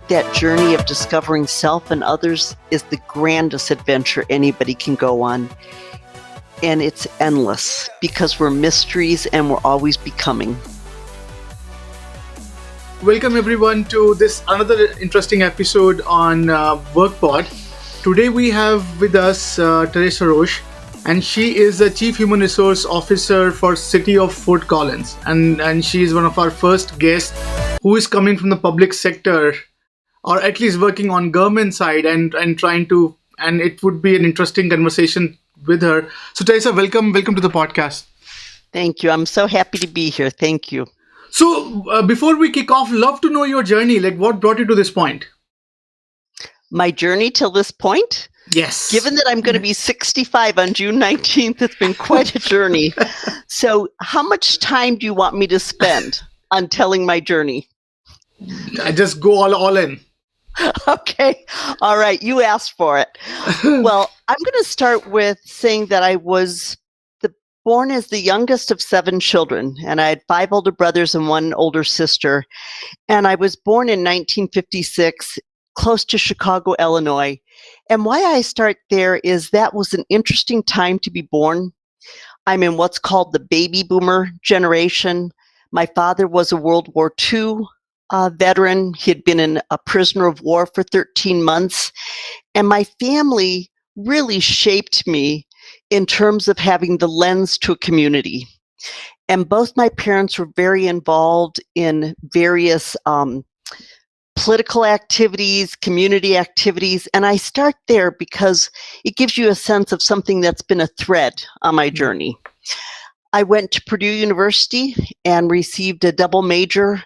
that journey of discovering self and others is the grandest adventure anybody can go on. And it's endless because we're mysteries and we're always becoming. Welcome everyone to this another interesting episode on WorkPod. Today we have with us Teresa Roche, and she is the Chief Human Resource Officer for City of Fort Collins. And she is one of our first guests who is coming from the public sector, or at least working on government side and trying to, and it would be an interesting conversation with her. So Teresa, welcome to the podcast. Thank you. I'm so happy to be here. Thank you. So before we kick off, love to know your journey. Like, what brought you to this point? My journey till this point? Yes. Given that I'm going to be 65 on June 19th, it's been quite a journey. So how much time do you want me to spend on telling my journey? I just go all in. Okay. All right. You asked for it. Well, I'm going to start with saying that I was born as the youngest of 7 children, and I had 5 older brothers and 1 older sister. And I was born in 1956, close to Chicago, Illinois. And why I start there is that was an interesting time to be born. I'm in what's called the baby boomer generation. My father was a World War II veteran. He had been a prisoner of war for 13 months. And my family really shaped me in terms of having the lens to a community. And both my parents were very involved in various political activities, community activities. And I start there because it gives you a sense of something that's been a thread on my journey. I went to Purdue University and received a double major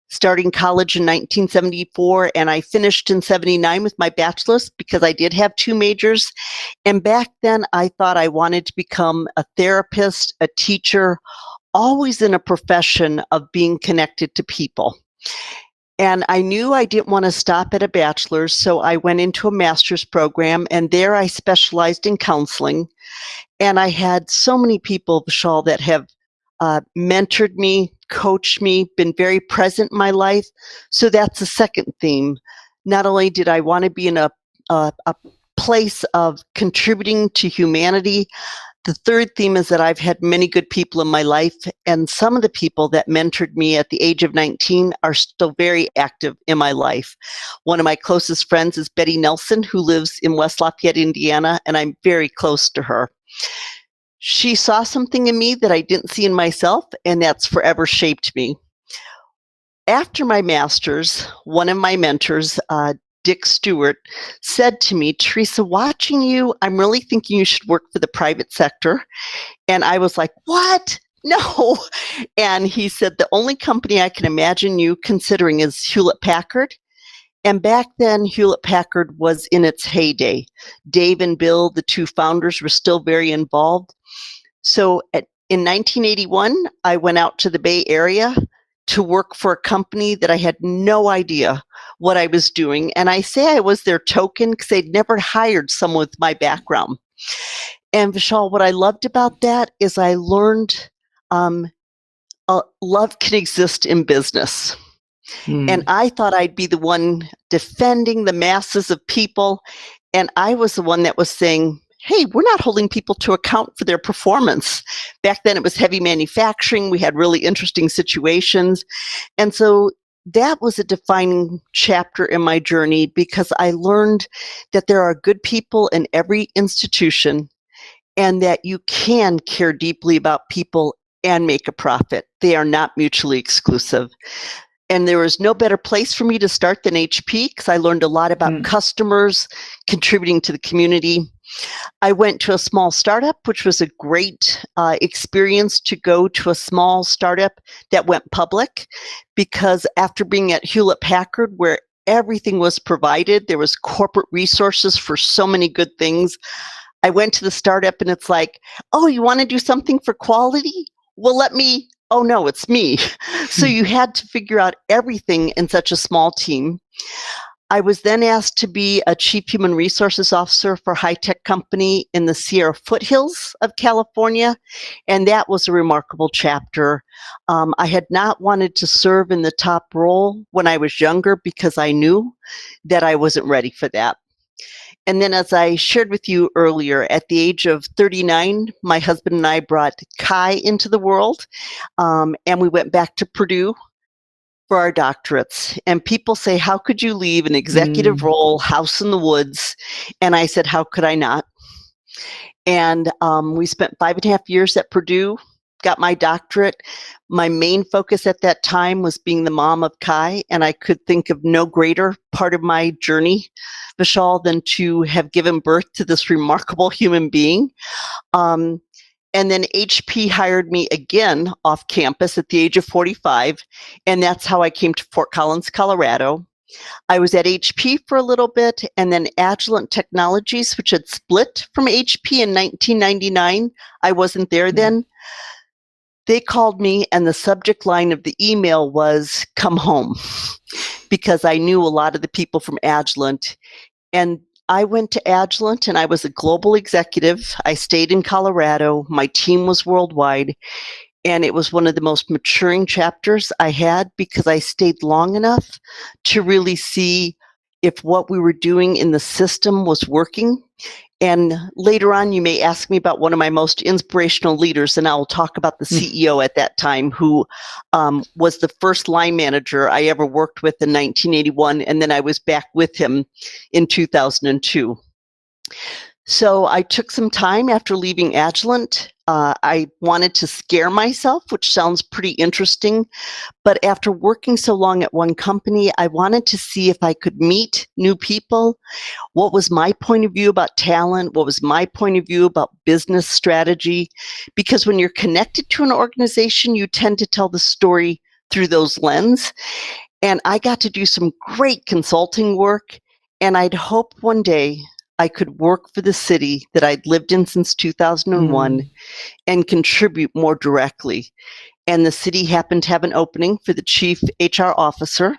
starting college in 1974, and I finished in 79 with my bachelor's because I did have 2 majors. And back then I thought I wanted to become a therapist, a teacher, always in a profession of being connected to people. And I knew I didn't want to stop at a bachelor's, so I went into a master's program, and there I specialized in counseling. And I had so many people, Vishal, that have mentored me, coached me, been very present in my life. So that's the second theme. Not only did I want to be in a place of contributing to humanity, the third theme is that I've had many good people in my life, and some of the people that mentored me at the age of 19 are still very active in my life. One of my closest friends is Betty Nelson, who lives in West Lafayette, Indiana, and I'm very close to her. She saw something in me that I didn't see in myself, and that's forever shaped me. After my master's, one of my mentors, Dick Stewart, said to me, Teresa, watching you, I'm really thinking you should work for the private sector. And I was like, what? No. And he said, the only company I can imagine you considering is Hewlett-Packard. And back then, Hewlett-Packard was in its heyday. Dave and Bill, the 2 founders, were still very involved. So in 1981, I went out to the Bay Area to work for a company that I had no idea what I was doing. And I say I was their token because they'd never hired someone with my background. And Vishal, what I loved about that is I learned love can exist in business. And I thought I'd be the one defending the masses of people. And I was the one that was saying, hey, we're not holding people to account for their performance. Back then it was heavy manufacturing. We had really interesting situations. And so that was a defining chapter in my journey because I learned that there are good people in every institution and that you can care deeply about people and make a profit. They are not mutually exclusive. And there was no better place for me to start than HP because I learned a lot about customers, contributing to the community. I went to a small startup, which was a great experience to go to a small startup that went public because after being at Hewlett-Packard, where everything was provided, there was corporate resources for so many good things. I went to the startup and it's like, oh, you want to do something for quality? Well, oh no, it's me. So you had to figure out everything in such a small team. I was then asked to be a chief human resources officer for a high-tech company in the Sierra foothills of California, and that was a remarkable chapter. I had not wanted to serve in the top role when I was younger because I knew that I wasn't ready for that. And then, as I shared with you earlier, at the age of 39, my husband and I brought Kai into the world, and we went back to Purdue for our doctorates. And people say, how could you leave an executive role, house in the woods? And I said, how could I not? And we spent 5.5 years at Purdue, got my doctorate. My main focus at that time was being the mom of Kai, and I could think of no greater part of my journey, Vishal, than to have given birth to this remarkable human being. And then HP hired me again off campus at the age of 45, and that's how I came to Fort Collins, Colorado. I was at HP for a little bit, and then Agilent Technologies, which had split from HP in 1999. I wasn't there then. They called me, and the subject line of the email was, come home, because I knew a lot of the people from Agilent. And I went to Agilent, and I was a global executive. I stayed in Colorado. My team was worldwide, and it was one of the most maturing chapters I had because I stayed long enough to really see if what we were doing in the system was working. And later on, you may ask me about one of my most inspirational leaders, and I'll talk about the CEO at that time, who was the first line manager I ever worked with in 1981, and then I was back with him in 2002. So I took some time after leaving Agilent. I wanted to scare myself, which sounds pretty interesting. But after working so long at one company, I wanted to see if I could meet new people. What was my point of view about talent? What was my point of view about business strategy? Because when you're connected to an organization, you tend to tell the story through those lenses. And I got to do some great consulting work. And I'd hope one day I could work for the city that I'd lived in since 2001 and contribute more directly. And the city happened to have an opening for the chief HR officer.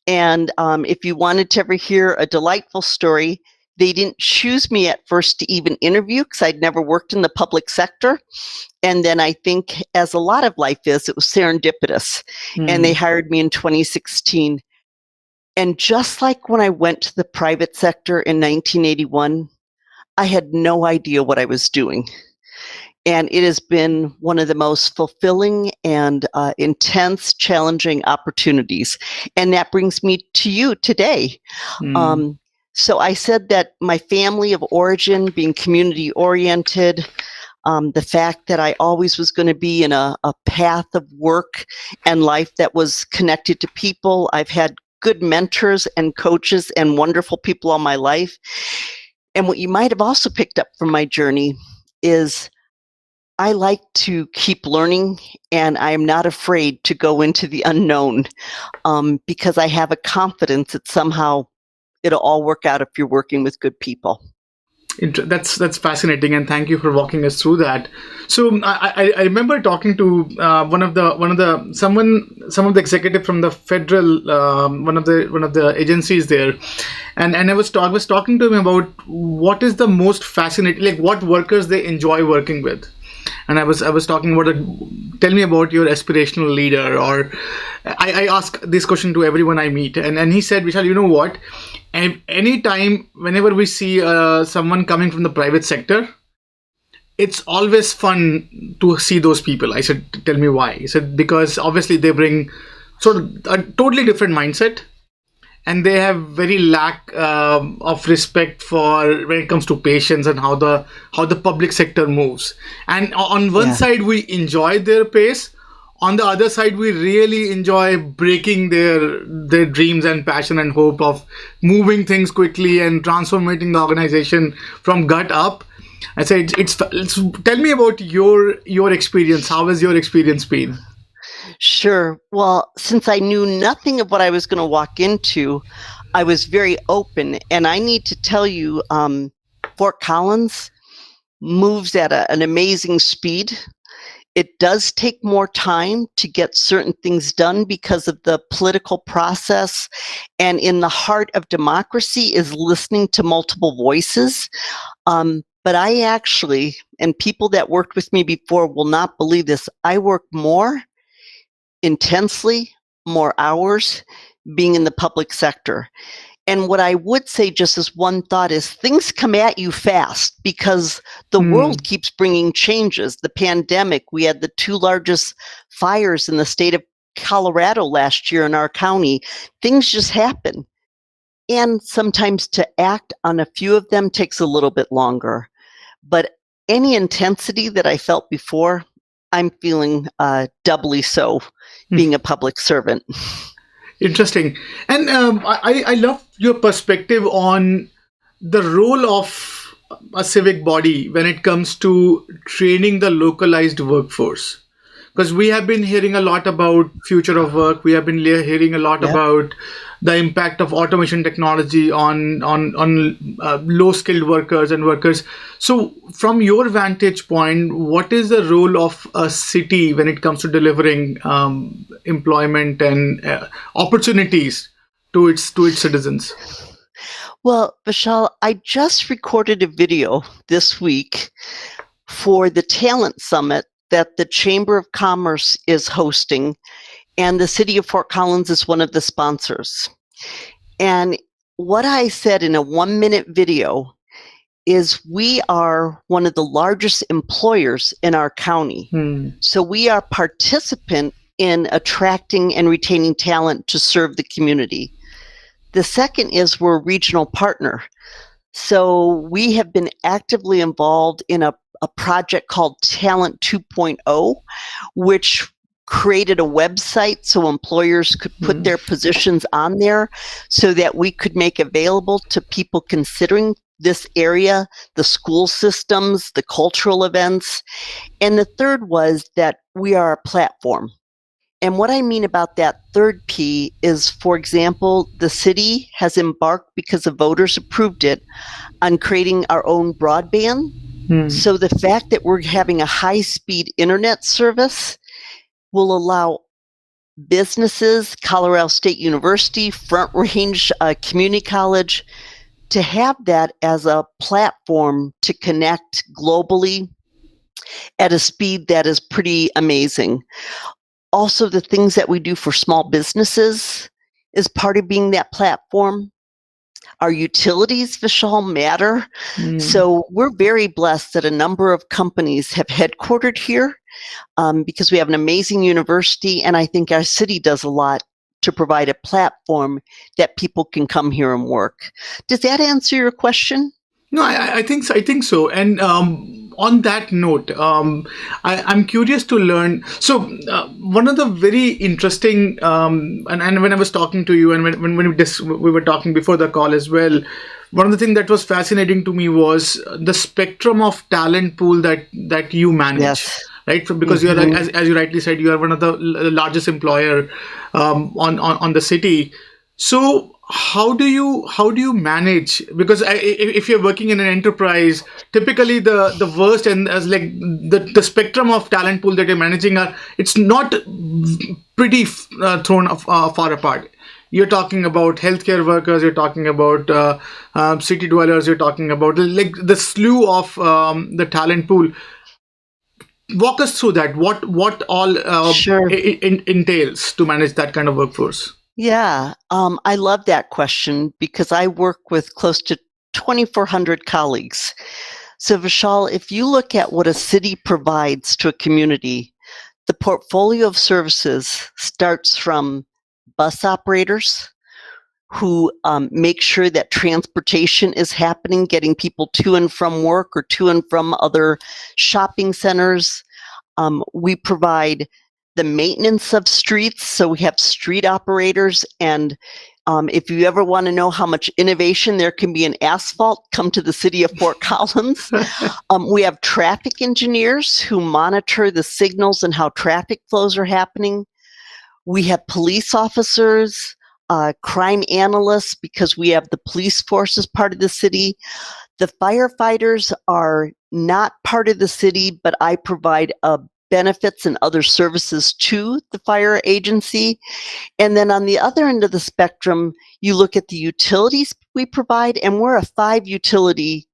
And if you wanted to ever hear a delightful story, they didn't choose me at first to even interview because I'd never worked in the public sector. And then I think, as a lot of life is, it was serendipitous. And they hired me in 2016. And just like when I went to the private sector in 1981, I had no idea what I was doing. And it has been one of the most fulfilling and intense, challenging opportunities. And that brings me to you today. So I said that my family of origin, being community-oriented, the fact that I always was going to be in a path of work and life that was connected to people. I've had good mentors and coaches and wonderful people all my life. And what you might have also picked up from my journey is I like to keep learning, and I am not afraid to go into the unknown because I have a confidence that somehow it'll all work out if you're working with good people. That's fascinating, and thank you for walking us through that. So I remember talking to some of the executive from the federal one of the agencies there, and I was talking to him about what is the most fascinating, like what workers they enjoy working with. And I was talking about tell me about your aspirational leader, or I ask this question to everyone I meet, and he said, Vishal, you know what? Anytime, whenever we see someone coming from the private sector, it's always fun to see those people. I said, tell me why. He said, because obviously they bring sort of a totally different mindset, and they have very lack of respect for when it comes to patience and how the public sector moves. And on one side, we enjoy their pace. On the other side, we really enjoy breaking their dreams and passion and hope of moving things quickly and transforming the organization from gut up. I said, it's tell me about your experience. How has your experience been? Sure. Well, since I knew nothing of what I was going to walk into, I was very open. And I need to tell you, Fort Collins moves at an amazing speed. It does take more time to get certain things done because of the political process. And in the heart of democracy is listening to multiple voices. But I actually, and people that worked with me before will not believe this, I work more intensely, more hours being in the public sector. And what I would say, just as one thought, is things come at you fast because the world keeps bringing changes. The pandemic, we had the 2 largest fires in the state of Colorado last year in our county. Things just happen. And sometimes to act on a few of them takes a little bit longer. But any intensity that I felt before, I'm feeling doubly so being a public servant. Interesting. And I love your perspective on the role of a civic body when it comes to training the localized workforce. Because we have been hearing a lot about future of work. We have been hearing a lot about the impact of automation technology on low skilled workers and workers. So from your vantage point, what is the role of a city when it comes to delivering employment and opportunities to its citizens? Well, Vishal, I just recorded a video this week for the Talent Summit that the Chamber of Commerce is hosting, and the city of Fort Collins is one of the sponsors. And what I said in a 1-minute video is we are one of the largest employers in our county. So we are participant in attracting and retaining talent to serve the community. The second is we're a regional partner. So we have been actively involved in a project called Talent 2.0, which created a website so employers could put their positions on there so that we could make available to people considering this area, the school systems, the cultural events. And the third was that we are a platform. And what I mean about that third P is, for example, the city has embarked, because the voters approved it, on creating our own broadband. So the fact that we're having a high-speed internet service will allow businesses, Colorado State University, Front Range Community College, to have that as a platform to connect globally at a speed that is pretty amazing. Also, the things that we do for small businesses is part of being that platform. Our utilities, Vishal, matter. So we're very blessed that a number of companies have headquartered here because we have an amazing university, and I think our city does a lot to provide a platform that people can come here and work. Does that answer your question? No, I think so. I think so. And on that note, I'm curious to learn. So one of the very interesting, and when I was talking to you, and when we were talking before the call as well, one of the things that was fascinating to me was the spectrum of talent pool that you manage. Yes. Right, because you're as you rightly said, you are one of the largest employer on the city. So how do you manage? Because if you're working in an enterprise, typically the worst and as like the spectrum of talent pool that you're managing it's not pretty thrown far apart. You're talking about healthcare workers, you're talking about city dwellers, you're talking about like the slew of the talent pool. Walk us through that. What all it entails to manage that kind of workforce? Yeah, I love that question because I work with close to 2,400 colleagues. So Vishal, if you look at what a city provides to a community, the portfolio of services starts from bus operators who make sure that transportation is happening, getting people to and from work or to and from other shopping centers. We provide the maintenance of streets, so we have street operators, and if you ever want to know how much innovation there can be in asphalt, come to the city of Fort Collins. We have traffic engineers who monitor the signals and how traffic flows are happening. We have police officers, crime analysts, because we have the police force as part of the city. The firefighters are not part of the city, but I provide a benefits and other services to the fire agency. And then on the other end of the spectrum, you look at the utilities we provide, and we're a 5-utility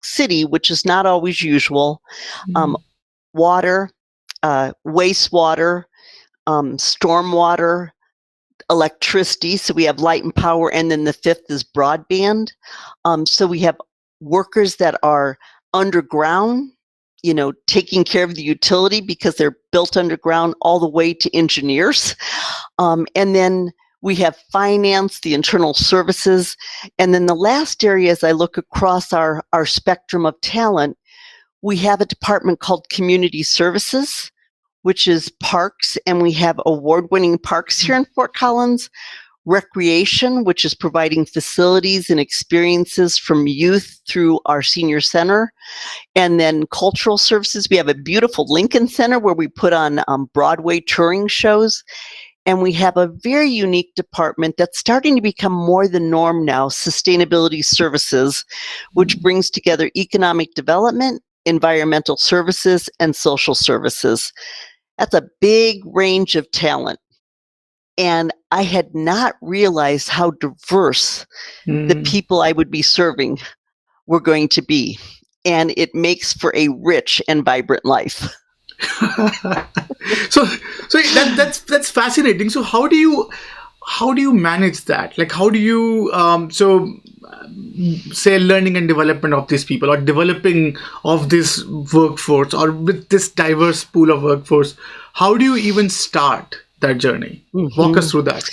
city, which is not always usual. Water, wastewater, stormwater, electricity. So we have light and power, and then the fifth is broadband. So we have workers that are underground, taking care of the utility because they're built underground, all the way to engineers. And then we have finance, the internal services. And then the last area, as I look across our spectrum of talent, we have a department called Community Services, which is parks, and we have award-winning parks here in Fort Collins. Recreation, which is providing facilities and experiences from youth through our senior center. And then cultural services, we have a beautiful Lincoln Center where we put on Broadway touring shows. And we have a very unique department that's starting to become more the norm now, sustainability services, which brings together economic development, environmental services, and social services. That's a big range of talent. And I had not realized how diverse the people I would be serving were going to be. And it makes for a rich and vibrant life. so that's fascinating. So how do you manage that? Like, how do you say learning and development of these people, or developing of this workforce, or with this diverse pool of workforce? How do you even start that journey? Walk us through that.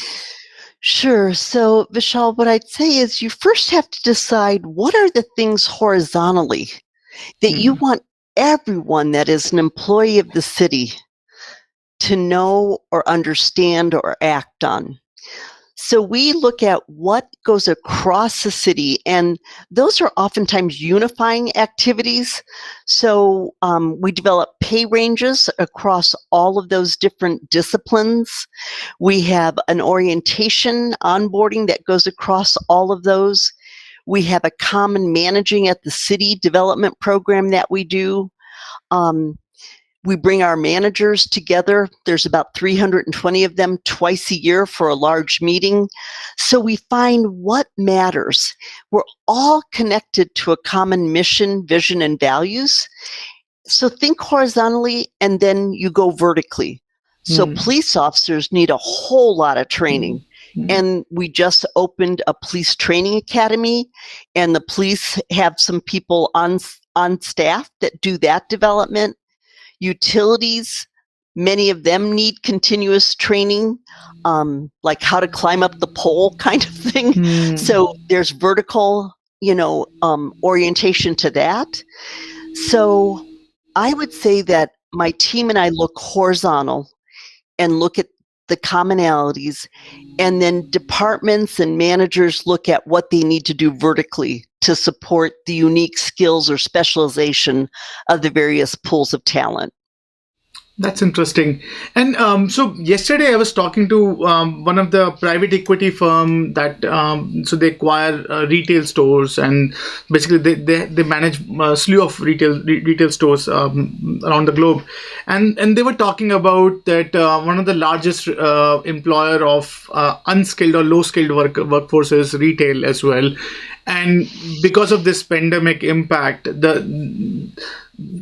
Sure. So, Vishal, what I'd say is you first have to decide what are the things horizontally that you want everyone that is an employee of the city to know or understand or act on. So we look at what goes across the city, and those are oftentimes unifying activities. So we develop pay ranges across all of those different disciplines. We have an orientation onboarding that goes across all of those. We have a common managing at the city development program that we do. We bring our managers together. There's about 320 of them twice a year for a large meeting. So we find what matters. We're all connected to a common mission, vision, and values. So think horizontally, and then you go vertically. So police officers need a whole lot of training. And we just opened a police training academy, and the police have some people on staff that do that development. Utilities, many of them need continuous training, like how to climb up the pole kind of thing. So there's vertical, orientation to that. So I would say that my team and I look horizontal and look at the commonalities, and then departments and managers look at what they need to do vertically to support the unique skills or specialization of the various pools of talent. That's interesting. And so yesterday I was talking to one of the private equity firm that so they acquire retail stores, and basically they manage a slew of retail stores around the globe, and they were talking about that one of the largest employer of unskilled or low skilled workforce is retail as well. And because of this pandemic impact, the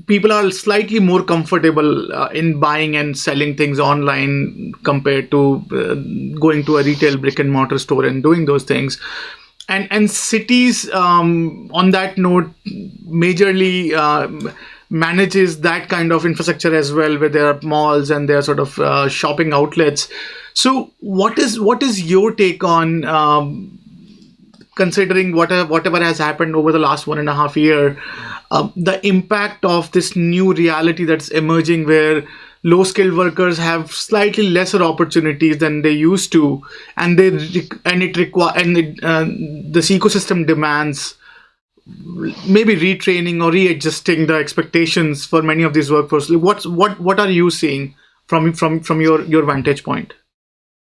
people are slightly more comfortable in buying and selling things online compared to going to a retail brick and mortar store and doing those things. And cities, on that note, majorly manages that kind of infrastructure as well, where there are malls and there are sort of shopping outlets. So what is your take on considering whatever has happened over the last 1.5 years, the impact of this new reality that's emerging, where low-skilled workers have slightly lesser opportunities than they used to, and this ecosystem demands maybe retraining or readjusting the expectations for many of these workforce. What are you seeing from your vantage point?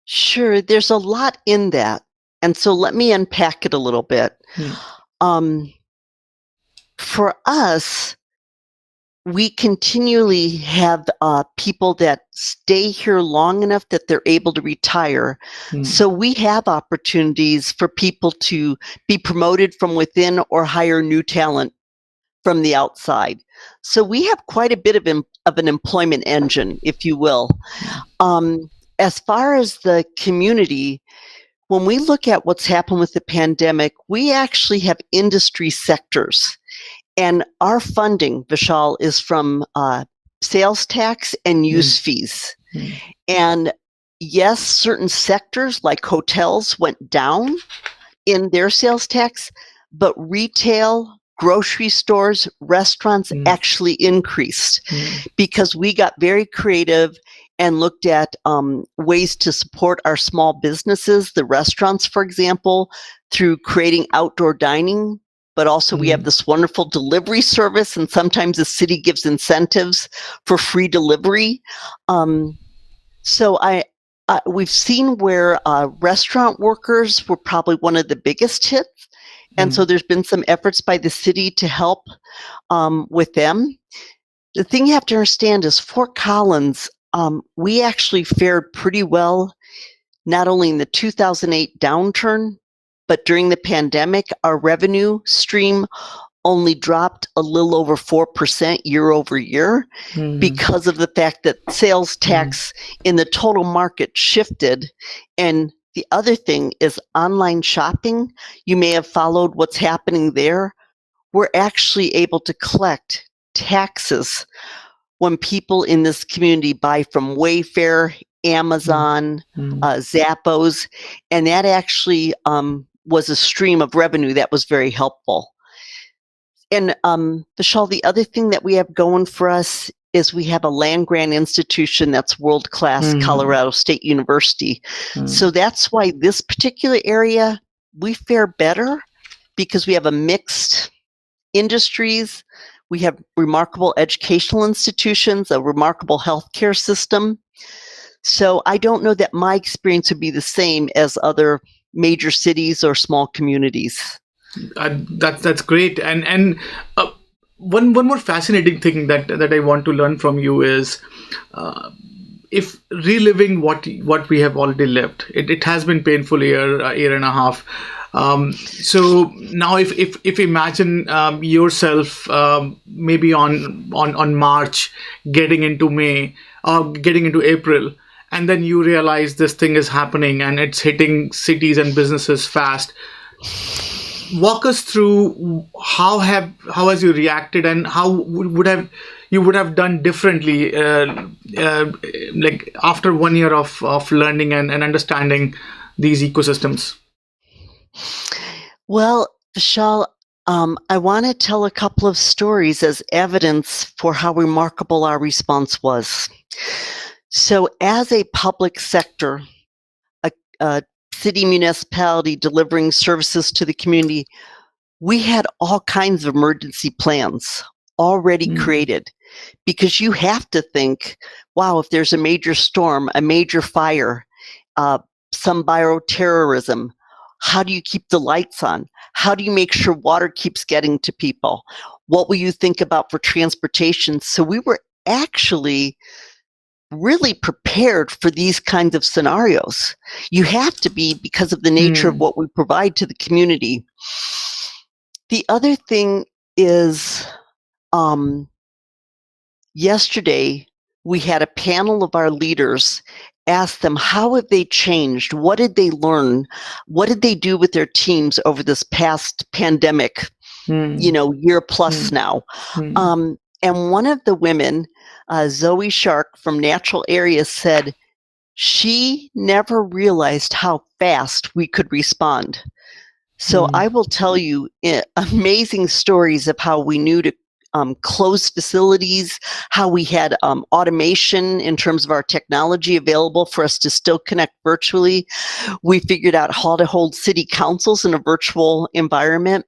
Sure, there's a lot in that. And so let me unpack it a little bit. For us, we continually have people that stay here long enough that they're able to retire. So we have opportunities for people to be promoted from within or hire new talent from the outside. So we have quite a bit of an employment engine, if you will. As far as the community, when we look at what's happened with the pandemic, we actually have industry sectors. And our funding, Vishal, is from sales tax and use fees. And yes, certain sectors like hotels went down in their sales tax, but retail, grocery stores, restaurants actually increased because we got very creative and looked at ways to support our small businesses, the restaurants, for example, through creating outdoor dining. But also we have this wonderful delivery service, and sometimes the city gives incentives for free delivery. So we've seen where restaurant workers were probably one of the biggest hits. And so there's been some efforts by the city to help with them. The thing you have to understand is Fort Collins, we actually fared pretty well, not only in the 2008 downturn, but during the pandemic, our revenue stream only dropped a little over 4% year over year because of the fact that sales tax in the total market shifted. And the other thing is online shopping. You may have followed what's happening there. We're actually able to collect taxes when people in this community buy from Wayfair, Amazon, Zappos, and that actually was a stream of revenue that was very helpful. And Vishal, the other thing that we have going for us is we have a land grant institution that's world-class, Colorado State University. So that's why this particular area, we fare better because we have a mixed industries. We have remarkable educational institutions, a remarkable healthcare system. So I don't know that my experience would be the same as other major cities or small communities. That's great. And one more fascinating thing that I want to learn from you is if reliving what we have already lived. It has been painful year and a half. So now if imagine yourself maybe on March, getting into May or getting into April, and then you realize this thing is happening and it's hitting cities and businesses fast. Walk us through how has you reacted and how you would have done differently like after 1 year of learning and understanding these ecosystems. Well, Vishal, I want to tell a couple of stories as evidence for how remarkable our response was. So as a public sector, a city municipality delivering services to the community, we had all kinds of emergency plans already created, because you have to think, wow, if there's a major storm, a major fire, some bioterrorism, how do you keep the lights on? How do you make sure water keeps getting to people? What will you think about for transportation? So we were actually really prepared for these kinds of scenarios. You have to be, because of the nature of what we provide to the community. The other thing is, yesterday we had a panel of our leaders ask them, how have they changed? What did they learn? What did they do with their teams over this past pandemic, year plus now? And one of the women, Zoe Shark from Natural Areas, said she never realized how fast we could respond. So I will tell you amazing stories of how we knew to close facilities, how we had automation in terms of our technology available for us to still connect virtually. We figured out how to hold city councils in a virtual environment.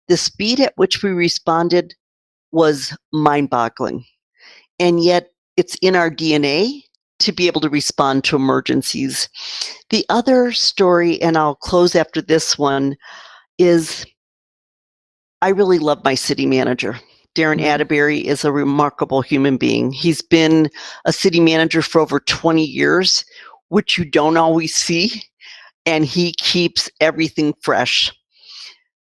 The speed at which we responded was mind-boggling. And yet it's in our DNA to be able to respond to emergencies. The other story, and I'll close after this one, is I really love my city manager. Darren Attebury is a remarkable human being. He's been a city manager for over 20 years, which you don't always see, and he keeps everything fresh.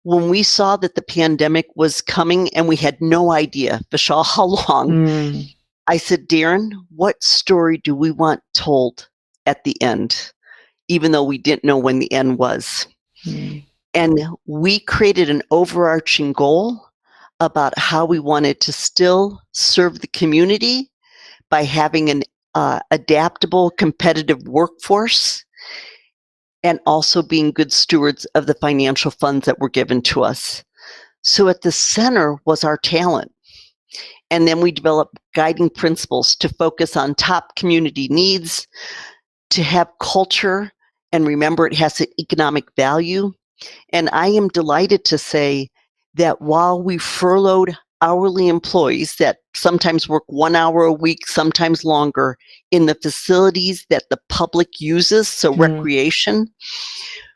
When we saw that the pandemic was coming and we had no idea, Vishal, how long, I said, Darren, what story do we want told at the end, even though we didn't know when the end was? And we created an overarching goal about how we wanted to still serve the community by having an adaptable, competitive workforce, and also being good stewards of the financial funds that were given to us. So at the center was our talent. And then we developed guiding principles to focus on top community needs, to have culture, and remember it has an economic value. And I am delighted to say that while we furloughed hourly employees that sometimes work 1 hour a week, sometimes longer, in the facilities that the public uses, so recreation,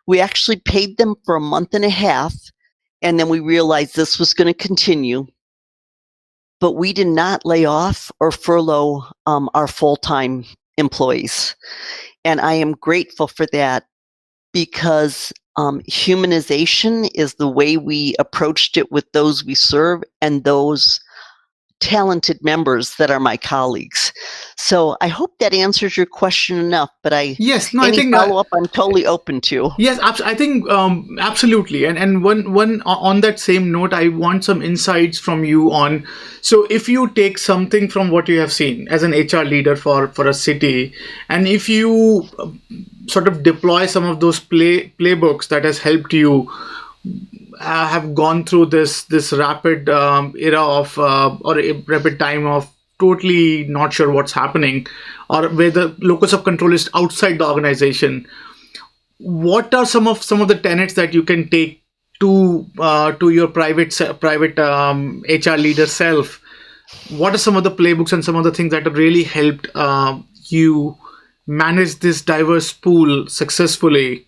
we actually paid them for a month and a half, and then we realized this was going to continue. But we did not lay off or furlough our full-time employees. And I am grateful for that, because humanization is the way we approached it with those we serve and those talented members that are my colleagues. So I hope that answers your question enough, but I think follow-up I'm totally open to. Yes, I think absolutely. And one on that same note, I want some insights from you on, so if you take something from what you have seen as an HR leader for a city, and if you sort of deploy some of those playbooks that has helped you have gone through this rapid era of or a rapid time of totally not sure what's happening, or where the locus of control is outside the organization, what are some of the tenets that you can take to your private HR leader self? What are some of the playbooks and some of the things that have really helped you manage this diverse pool successfully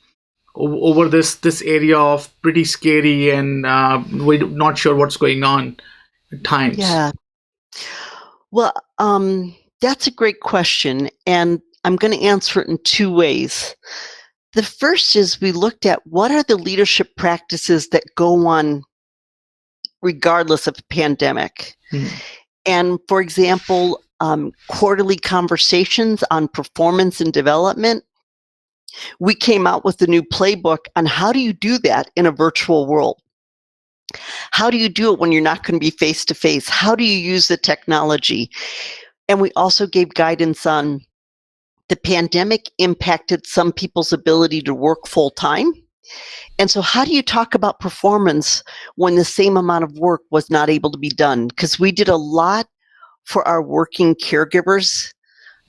over this area of pretty scary and we're not sure what's going on at times? Yeah. Well, that's a great question, and I'm going to answer it in two ways. The first is we looked at what are the leadership practices that go on regardless of the pandemic. And for example, quarterly conversations on performance and development. We came out with a new playbook on how do you do that in a virtual world? How do you do it when you're not going to be face-to-face? How do you use the technology? And we also gave guidance on the pandemic impacted some people's ability to work full-time. And so how do you talk about performance when the same amount of work was not able to be done? Because we did a lot for our working caregivers,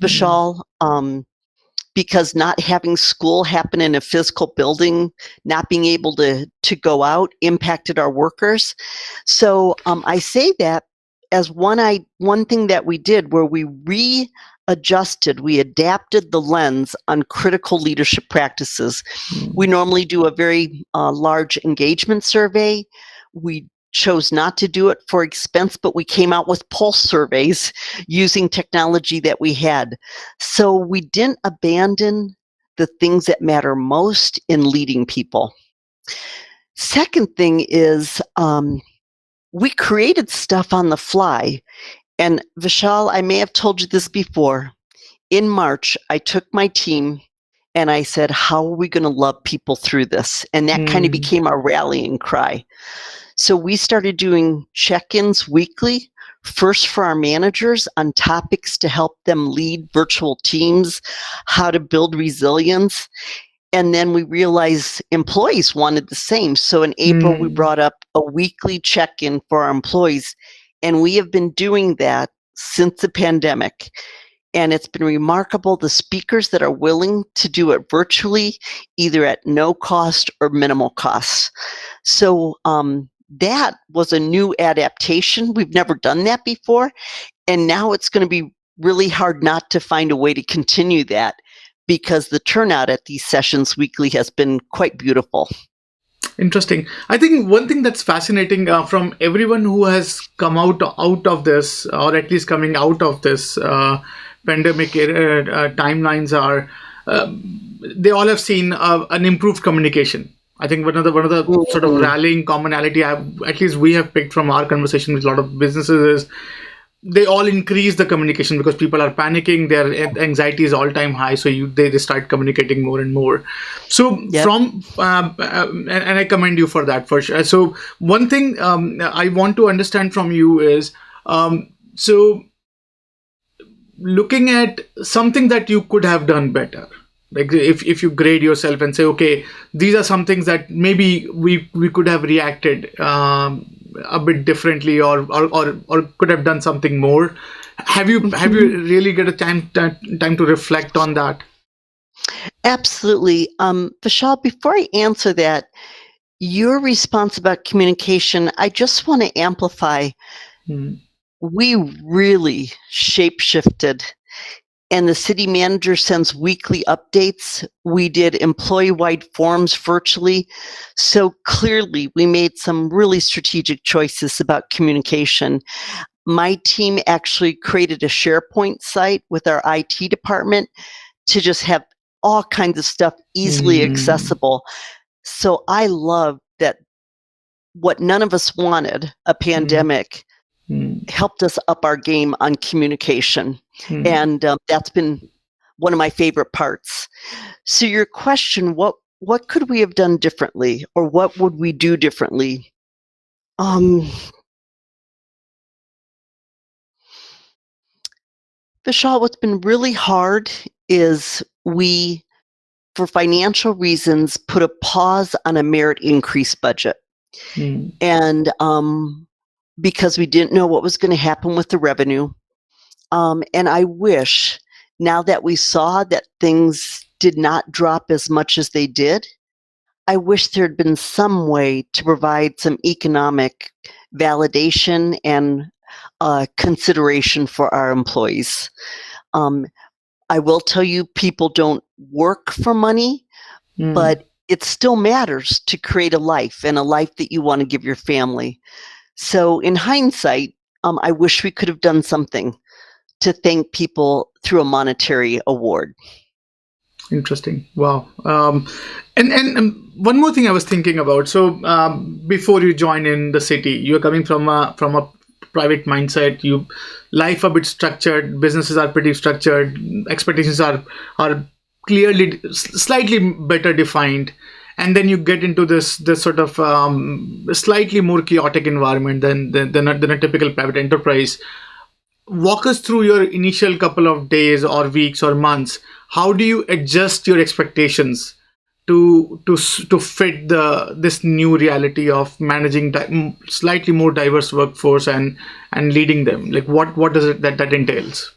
Vishal, because not having school happen in a physical building, not being able to go out impacted our workers. So I say that as one thing that we did where we readjusted, we adapted the lens on critical leadership practices. We normally do a very large engagement survey. We chose not to do it for expense, but we came out with pulse surveys using technology that we had. So we didn't abandon the things that matter most in leading people. Second thing is we created stuff on the fly. And Vishal, I may have told you this before. In March, I took my team and I said, how are we going to love people through this? And that kind of became our rallying cry. So we started doing check-ins weekly, first for our managers on topics to help them lead virtual teams, how to build resilience. And then we realized employees wanted the same. So in April, we brought up a weekly check-in for our employees. And we have been doing that since the pandemic. And it's been remarkable, the speakers that are willing to do it virtually, either at no cost or minimal cost. So that was a new adaptation. We've never done that before. And now it's going to be really hard not to find a way to continue that, because the turnout at these sessions weekly has been quite beautiful. Interesting. I think one thing that's fascinating from everyone who has come out of this, or at least coming out of this pandemic timelines, are they all have seen an improved communication. I think one of the sort of Mhm. rallying commonality at least we have picked from our conversation with a lot of businesses is they all increase the communication because people are panicking, their anxiety is all time high, so they start communicating more and more. So Yep. and I commend you for that, for sure. So one thing I want to understand from you is, so looking at something that you could have done better, like if you grade yourself and say, okay, these are some things that maybe we could have reacted a bit differently, or could have done something more. Have you really get a time to reflect on that? Absolutely. Vishal, before I answer that, your response about communication, I just want to amplify. Hmm. We really shape shifted, and the city manager sends weekly updates. We did employee wide forums virtually. So clearly, we made some really strategic choices about communication. My team actually created a SharePoint site with our IT department to just have all kinds of stuff easily Hmm. accessible. So I love that what none of us wanted, a Hmm. pandemic, Hmm. helped us up our game on communication. Hmm. And that's been one of my favorite parts. So your question, what could we have done differently, or what would we do differently? Um, Vishal, what's been really hard is we, for financial reasons, put a pause on a merit increase budget. Hmm. And because we didn't know what was going to happen with the revenue. And I wish, now that we saw that things did not drop as much as they did, I wish there had been some way to provide some economic validation and consideration for our employees. Um, I will tell you, people don't work for money, Hmm. but it still matters to create a life, and a life that you want to give your family. So, in hindsight, I wish we could have done something to thank people through a monetary award. Interesting. Wow. And one more thing I was thinking about. So before you join in the city, you're coming from a private mindset. You life a bit structured. Businesses are pretty structured. Expectations are clearly slightly better defined. And then you get into this sort of slightly more chaotic environment than a typical private enterprise. Walk us through your initial couple of days or weeks or months. How do you adjust your expectations to fit this new reality of managing slightly more diverse workforce and leading them? Like what does it that entails?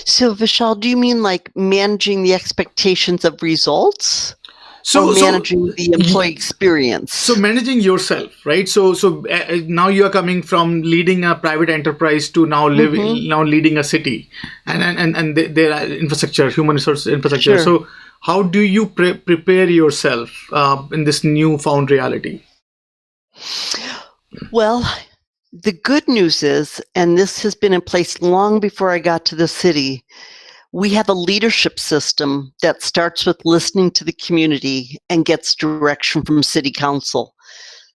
So, Vishal, do you mean like managing the expectations of results, or So so managing the employee so experience? managing yourself, right? So now you are coming from leading a private enterprise to Hmm. now leading a city, and their infrastructure, human resource infrastructure. Sure. So how do you prepare yourself in this new found reality? Well, the good news is, and this has been in place long before I got to the city, we have a leadership system that starts with listening to the community and gets direction from city council.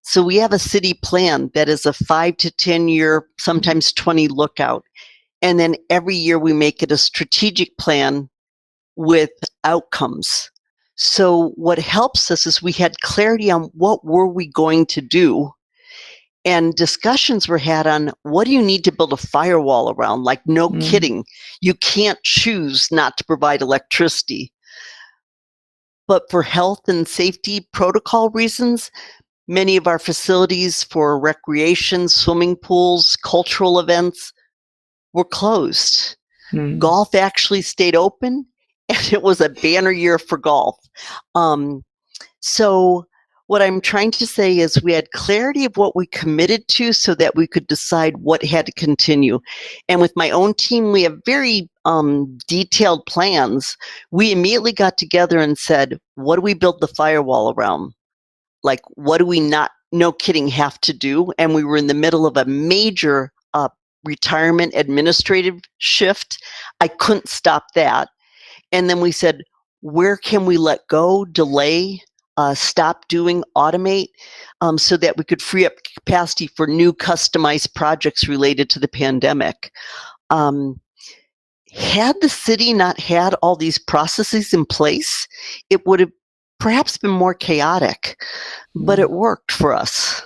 So we have a city plan that is a 5 to 10 year, sometimes 20 lookout. And then every year we make it a strategic plan with outcomes. So what helps us is we had clarity on what were we going to do, and discussions were had on what do you need to build a firewall around? Like, no Mm, kidding. You can't choose not to provide electricity. But for health and safety protocol reasons, many of our facilities for recreation, swimming pools, cultural events were closed. mm, Golf actually stayed open, and it was a banner year for golf. Um, so, what I'm trying to say is we had clarity of what we committed to so that we could decide what had to continue. And with my own team, we have very detailed plans. We immediately got together and said, what do we build the firewall around? like, what do we not, no kidding, have to do? And we were in the middle of a major retirement administrative shift. I couldn't stop that. And then we said, where can we let go, delay, stop doing, automate, so that we could free up capacity for new customized projects related to the pandemic. Had the city not had all these processes in place, it would have perhaps been more chaotic, but it worked for us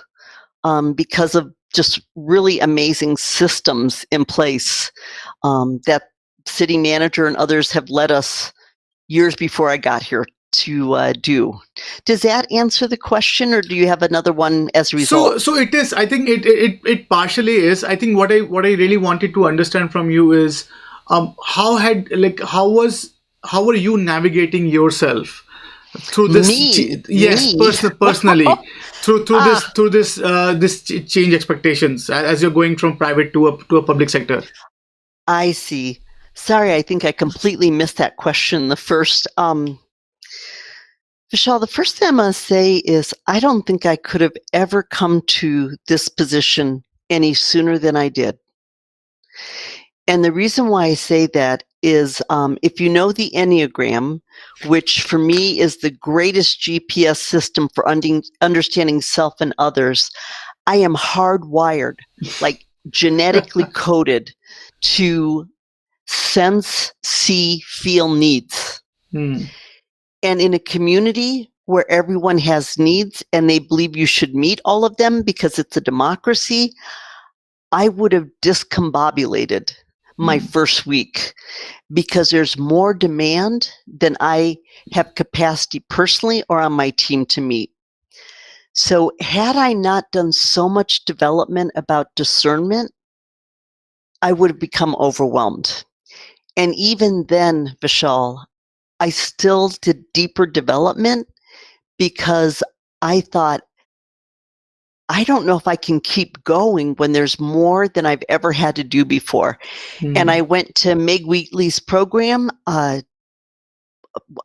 because of just really amazing systems in place that city manager and others have led us years before I got here to do. Does that answer the question, or do you have another one as a result? So it is. I think it partially is. I think what I really wanted to understand from you is how were you navigating yourself through this? Personally, through this change expectations as you're going from private to a public sector. I see. Sorry, I think I completely missed that question. The first, Vishal, the first thing I'm going to say is I don't think I could have ever come to this position any sooner than I did. And the reason why I say that is if you know the Enneagram, which for me is the greatest GPS system for understanding self and others, I am hardwired, like genetically coded to sense, see, feel needs. And in a community where everyone has needs and they believe you should meet all of them because it's a democracy, I would have discombobulated my first week because there's more demand than I have capacity personally or on my team to meet. So had I not done so much development about discernment, I would have become overwhelmed. And even then, Vishal, I still did deeper development because I thought, I don't know if I can keep going when there's more than I've ever had to do before. And I went to Meg Wheatley's program,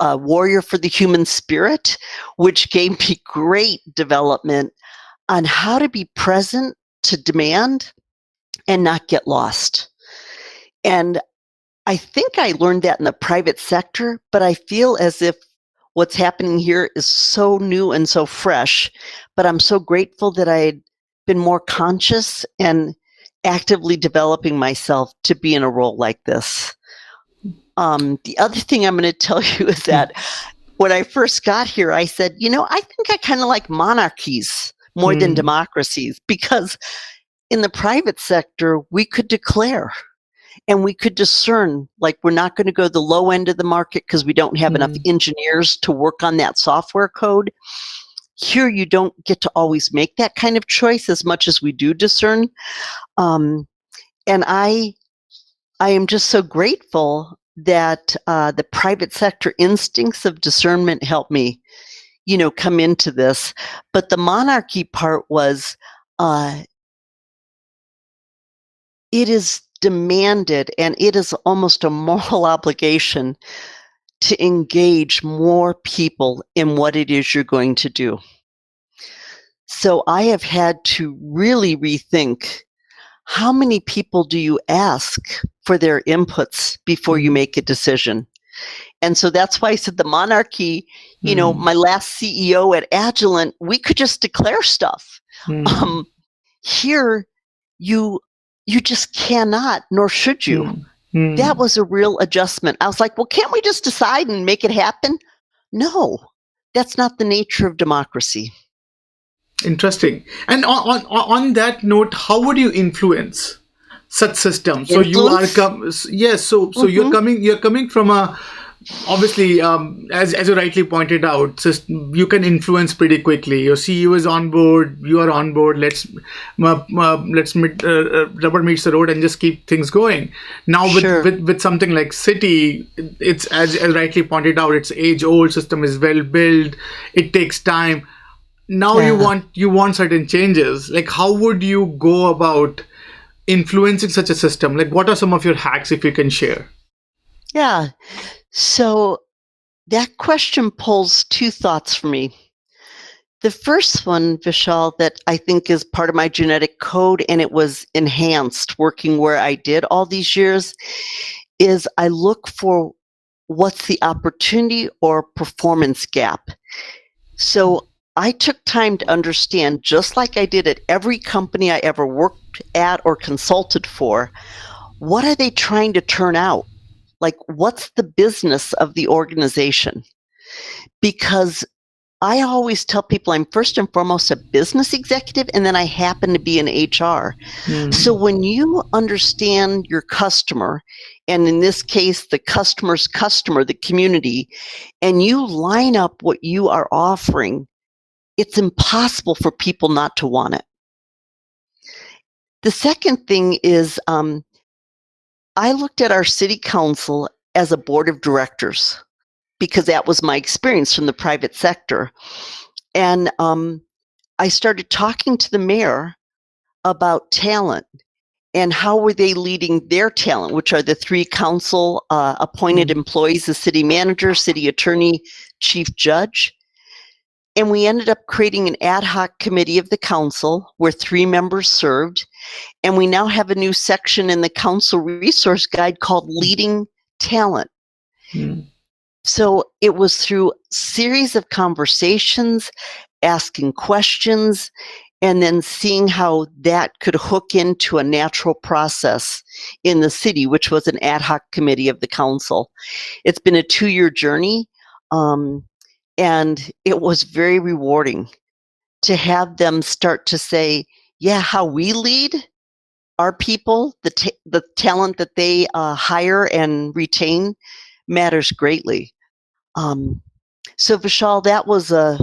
Warrior for the Human Spirit, which gave me great development on how to be present to demand and not get lost. And I think I learned that in the private sector, but I feel as if what's happening here is so new and so fresh. But I'm so grateful that I had been more conscious and actively developing myself to be in a role like this. The other thing I'm going to tell you is that when I first got here, I said, I think I kind of like monarchies more than democracies, because in the private sector, we could declare. And we could discern, like, we're not going to go the low end of the market because we don't have enough engineers to work on that software code. Here, you don't get to always make that kind of choice as much as we do discern. And I am just so grateful that the private sector instincts of discernment helped me, come into this. But the monarchy part was, it is demanded, and it is almost a moral obligation to engage more people in what it is you're going to do. So I have had to really rethink, how many people do you ask for their inputs before you make a decision? And so that's why I said the monarchy, my last CEO at Agilent, we could just declare stuff. Here, you just cannot, nor should you. That was a real adjustment. I was like, well, can't we just decide and make it happen? No, that's not the nature of democracy. Interesting. And on that note, how would you influence such systems? So you are you're coming from a, obviously, as you rightly pointed out, you can influence pretty quickly. Your CEO is on board, you are on board. Let's rubber meets the road and just keep things going. Now with something like City, it's as rightly pointed out, it's age old system, is well built. It takes time. Now you want certain changes. Like, how would you go about influencing such a system? Like, what are some of your hacks, if you can share? Yeah. So that question pulls two thoughts for me. The first one, Vishal, that I think is part of my genetic code, and it was enhanced working where I did all these years, is I look for what's the opportunity or performance gap. So I took time to understand, just like I did at every company I ever worked at or consulted for, what are they trying to turn out? Like, what's the business of the organization? Because I always tell people I'm first and foremost a business executive, and then I happen to be in HR. So when you understand your customer, and in this case, the customer's customer, the community, and you line up what you are offering, it's impossible for people not to want it. The second thing is I looked at our city council as a board of directors, because that was my experience from the private sector. And I started talking to the mayor about talent and how were they leading their talent, which are the three council appointed employees, the city manager, city attorney, chief judge. And we ended up creating an ad hoc committee of the council where 3 members served. And we now have a new section in the council resource guide called Leading Talent. So it was through series of conversations, asking questions, and then seeing how that could hook into a natural process in the city, which was an ad hoc committee of the council. It's been a 2-year journey, and it was very rewarding to have them start to say, yeah, how we lead our people, the talent that they hire and retain matters greatly. So Vishal, that was a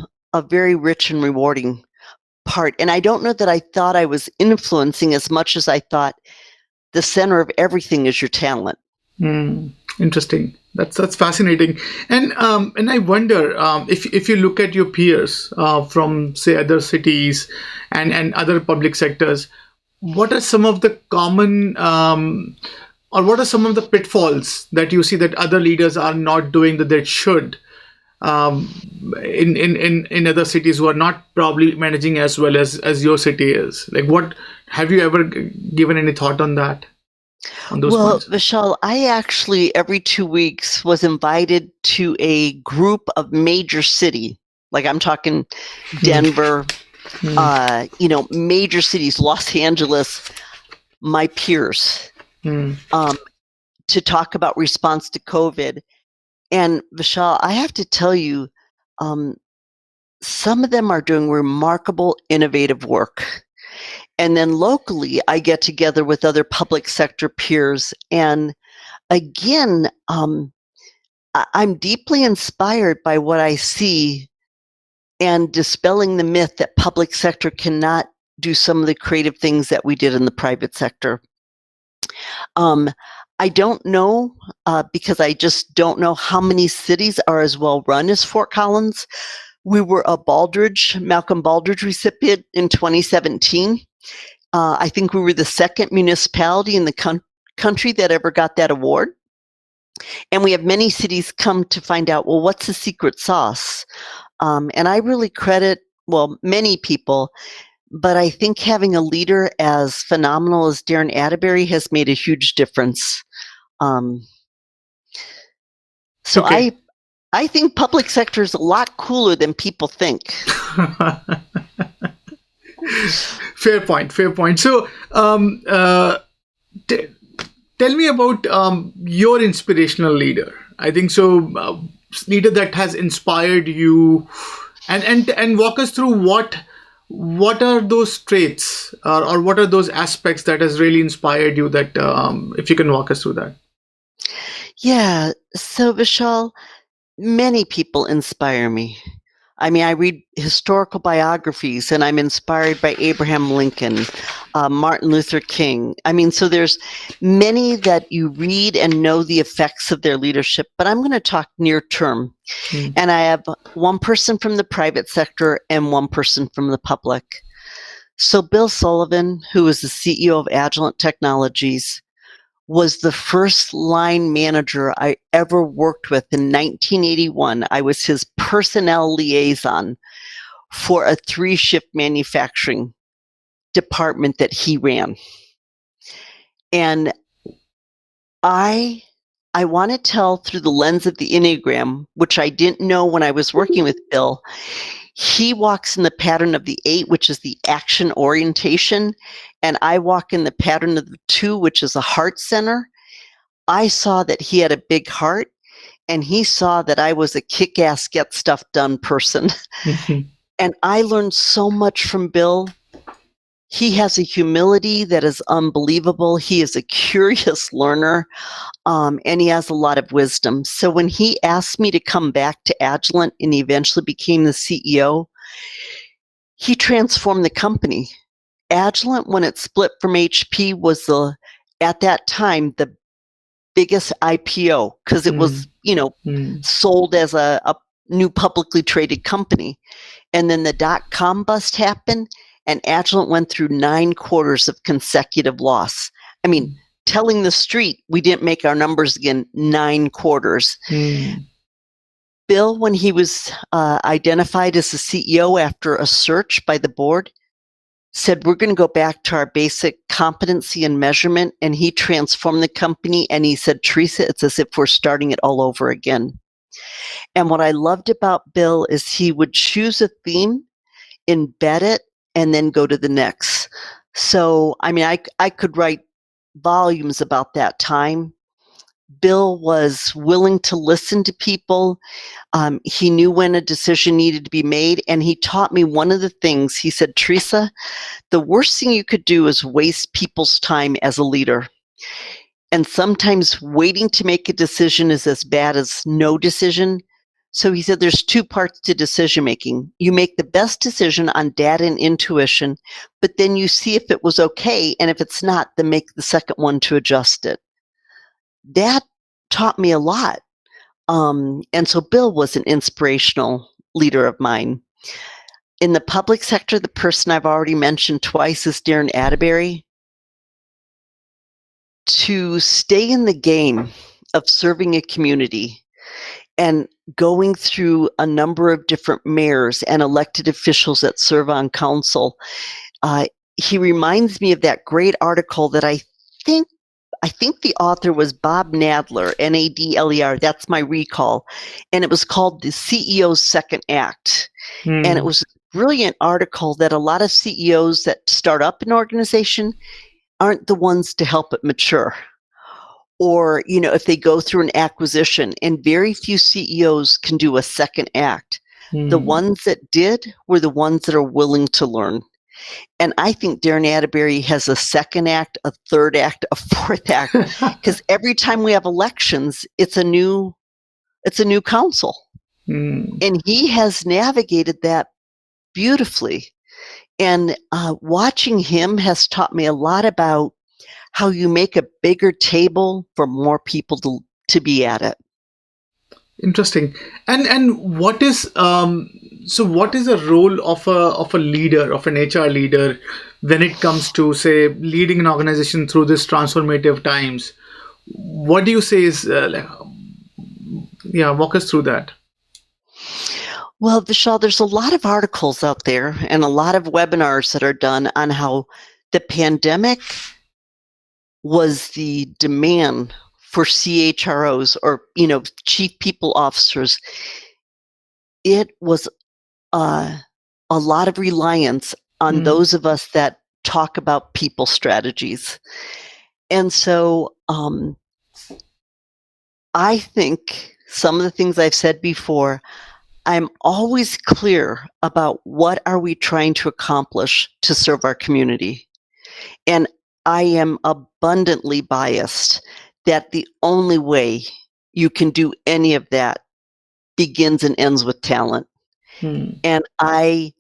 very rich and rewarding part. And I don't know that I thought I was influencing as much as I thought the center of everything is your talent. Interesting. That's fascinating. And I wonder if you look at your peers from, say, other cities and other public sectors, what are some of the common or what are some of the pitfalls that you see that other leaders are not doing that they should in other cities who are not probably managing as well as your city is? Like, what have you ever given any thought on that? On those points? Vishal, I actually every 2 weeks was invited to a group of major city, like I'm talking Denver, major cities, Los Angeles, my peers, to talk about response to COVID. And Vishal, I have to tell you, some of them are doing remarkable, innovative work. And then locally, I get together with other public sector peers. And again, I'm deeply inspired by what I see and dispelling the myth that public sector cannot do some of the creative things that we did in the private sector. I don't know, because I just don't know how many cities are as well run as Fort Collins. We were a Malcolm Baldrige recipient in 2017. I think we were the second municipality in the country that ever got that award. And we have many cities come to find out, well, what's the secret sauce? And I really credit, many people, but I think having a leader as phenomenal as Darren Attebury has made a huge difference. I think public sector is a lot cooler than people think. Fair point. So, tell me about your inspirational leader. I think so. Leader that has inspired you, and walk us through what are those traits or what are those aspects that has really inspired you. That if you can walk us through that. Yeah. So Vishal, many people inspire me. I mean, I read historical biographies and I'm inspired by Abraham Lincoln, Martin Luther King. I mean, so there's many that you read and know the effects of their leadership, but I'm going to talk near term. And I have one person from the private sector and one person from the public. So Bill Sullivan, who is the CEO of Agilent Technologies, was the first line manager I ever worked with in 1981. I was his personnel liaison. for a 3-shift manufacturing department that he ran. And I want to tell through the lens of the Enneagram, which I didn't know when I was working with Bill. He walks in the pattern of the 8, which is the action orientation, and I walk in the pattern of the 2, which is a heart center. I saw that he had a big heart, and he saw that I was a kick-ass, get stuff done person. And I learned so much from Bill. He has a humility that is unbelievable. He is a curious learner, and he has a lot of wisdom. So when he asked me to come back to Agilent and he eventually became the CEO, he transformed the company. Agilent, when it split from HP, was at that time the biggest IPO because it was, sold as a new publicly traded company. And then the dot-com bust happened, and Agilent went through 9 quarters of consecutive loss. I mean, telling the street we didn't make our numbers again 9 quarters. Bill, when he was identified as the CEO after a search by the board, said, we're going to go back to our basic competency and measurement. And he transformed the company. And he said, Teresa, it's as if we're starting it all over again. And what I loved about Bill is he would choose a theme, embed it, and then go to the next. So, I mean, I could write volumes about that time. Bill was willing to listen to people. He knew when a decision needed to be made. And he taught me one of the things. He said, Teresa, the worst thing you could do is waste people's time as a leader. And sometimes waiting to make a decision is as bad as no decision. So he said there's 2 parts to decision making. You make the best decision on data and intuition, but then you see if it was okay. And if it's not, then make the second one to adjust it. That taught me a lot. And so Bill was an inspirational leader of mine. In the public sector, the person I've already mentioned twice is Darren Attebury. To stay in the game of serving a community and going through a number of different mayors and elected officials that serve on council, he reminds me of that great article that I think the author was Bob Nadler, Nadler. That's my recall. And it was called The CEO's Second Act. And it was a brilliant article that a lot of CEOs that start up an organization aren't the ones to help it mature. Or, if they go through an acquisition, and very few CEOs can do a second act. The ones that did were the ones that are willing to learn. And I think Darren Attebury has a second act, a third act, a fourth act, because every time we have elections, it's a new council. And he has navigated that beautifully. And watching him has taught me a lot about how you make a bigger table for more people to be at it. Interesting. And what is what is the role of a leader, of an HR leader, when it comes to, say, leading an organization through this transformative times? What do you say is walk us through that. Well, Vishal, there's a lot of articles out there and a lot of webinars that are done on how the pandemic was the demand for CHROs or, chief people officers. It was a lot of reliance on those of us that talk about people strategies. And so I think some of the things I've said before, I'm always clear about what are we trying to accomplish to serve our community. And I am abundantly biased that the only way you can do any of that begins and ends with talent. And I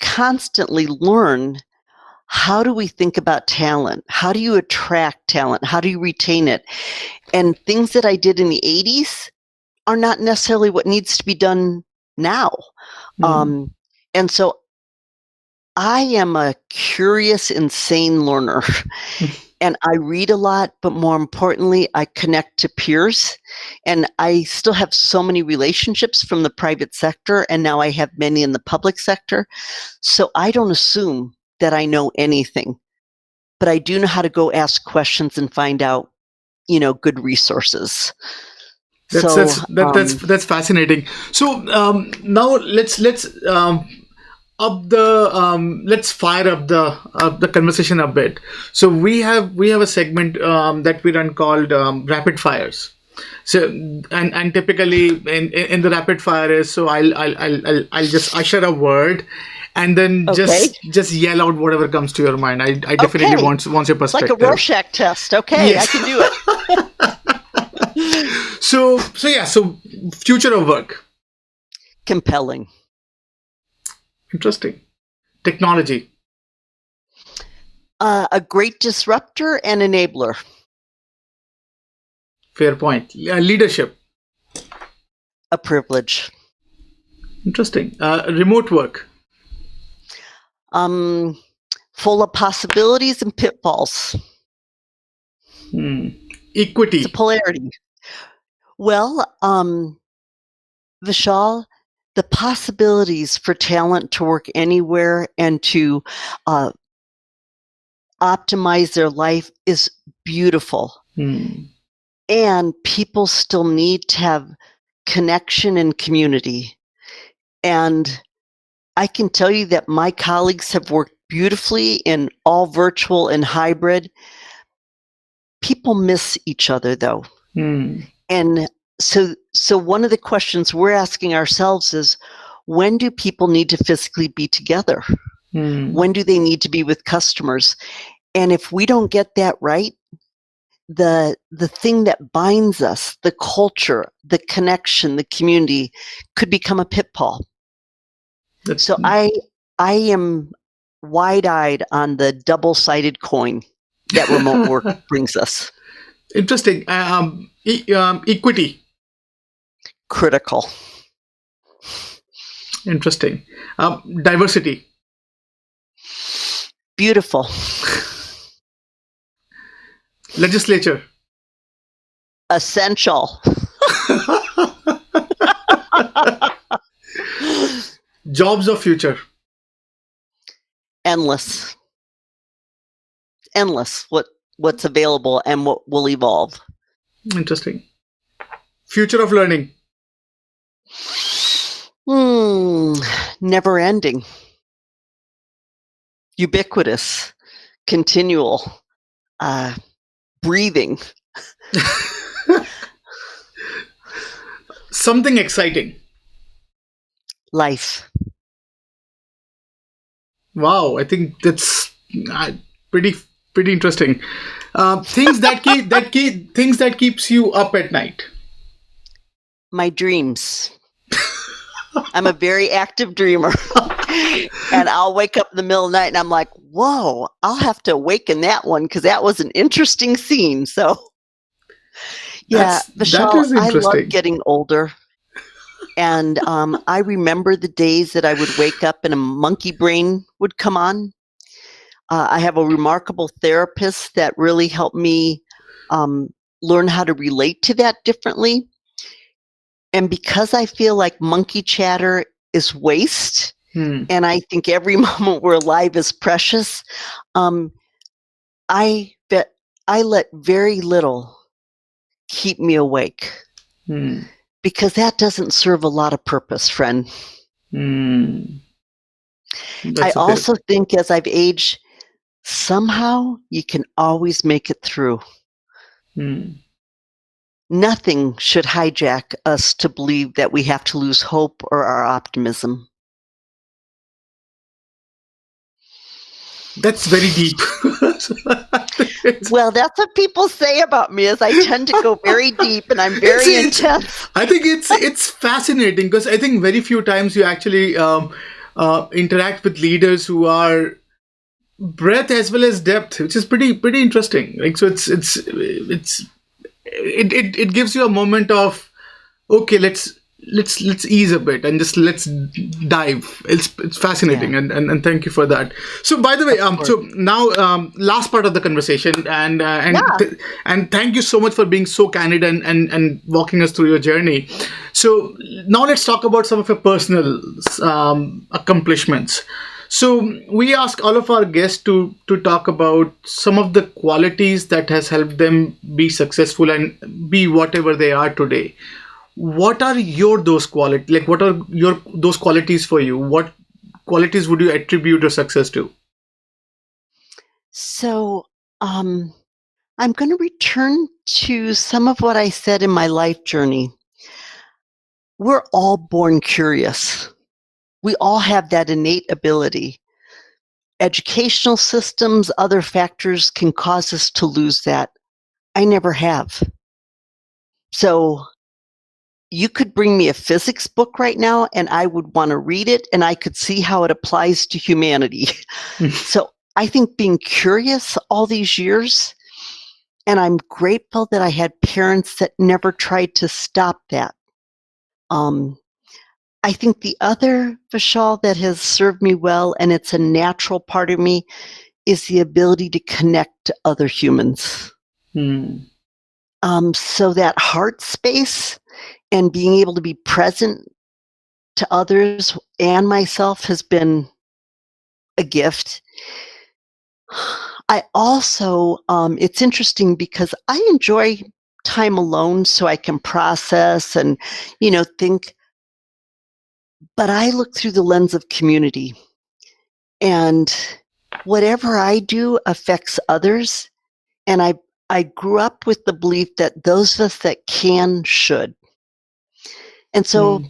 constantly learn, how do we think about talent? How do you attract talent? How do you retain it? And things that I did in the 80s are not necessarily what needs to be done now. And so I am a curious, insane learner. And I read a lot, but more importantly, I connect to peers. And I still have so many relationships from the private sector, and now I have many in the public sector. So I don't assume that I know anything, but I do know how to go ask questions and find out, good resources. That's fascinating. So now let's fire up the conversation a bit. So we have a segment that we run called rapid fires. So and typically in the rapid fire is, so I'll just usher a word, and then just yell out whatever comes to your mind. I definitely want your perspective. Like a Rorschach test. Okay, yes. I can do it. So future of work. Compelling. Interesting. Technology. A great disruptor and enabler. Fair point. Leadership. A privilege. Interesting. Remote work. Full of possibilities and pitfalls. Equity. It's a polarity. Well, Vishal, the possibilities for talent to work anywhere and to optimize their life is beautiful. And people still need to have connection and community. And I can tell you that my colleagues have worked beautifully in all virtual and hybrid. People miss each other, though. And so one of the questions we're asking ourselves is, when do people need to physically be together? When do they need to be with customers? And if we don't get that right, the thing that binds us, the culture, the connection, the community, could become a pitfall. So I am wide-eyed on the double-sided coin that remote work brings us. Interesting. Equity. Critical. Interesting. Diversity. Beautiful. Legislature. Essential. Jobs of future. Endless. What's available and what will evolve. Interesting. Future of learning. Never ending. Ubiquitous. Continual. Breathing. Something exciting. Life. Wow, I think that's pretty interesting. Things that keeps you up at night. My dreams. I'm a very active dreamer. And I'll wake up in the middle of the night and I'm like, whoa, I'll have to awaken that one because that was an interesting scene. So, yeah, Vishal, I love getting older. And I remember the days that I would wake up and a monkey brain would come on. I have a remarkable therapist that really helped me learn how to relate to that differently. And because I feel like monkey chatter is waste, and I think every moment we're alive is precious, I let very little keep me awake. Because that doesn't serve a lot of purpose, friend. I also think as I've aged, somehow you can always make it through. Nothing should hijack us to believe that we have to lose hope or our optimism. That's very deep. Well, that's what people say about me, is I tend to go very deep and I'm very intense. I think it's fascinating because I think very few times you actually interact with leaders who are breadth as well as depth, which is pretty interesting. Like, so it gives you a moment of, okay, let's let's ease a bit and just let's dive. It's fascinating, and thank you for that. So by the way, so now last part of the conversation, and thank you so much for being so candid and walking us through your journey. So now let's talk about some of your personal accomplishments. So we ask all of our guests to talk about some of the qualities that has helped them be successful and be whatever they are today. What are your those qualities? Like, what are your those qualities for you? What qualities would you attribute your success to? So, I'm going to return to some of what I said in my life journey. We're all born curious. We all have that innate ability. Educational systems, other factors can cause us to lose that. I never have. So you could bring me a physics book right now and I would want to read it and I could see how it applies to humanity. So I think being curious all these years, and I'm grateful that I had parents that never tried to stop that. I think the other, Vishal, that has served me well, and it's a natural part of me, is the ability to connect to other humans. So that heart space and being able to be present to others and myself has been a gift. I also, it's interesting because I enjoy time alone so I can process and, think. But I look through the lens of community, and whatever I do affects others. And I grew up with the belief that those of us that can should. And so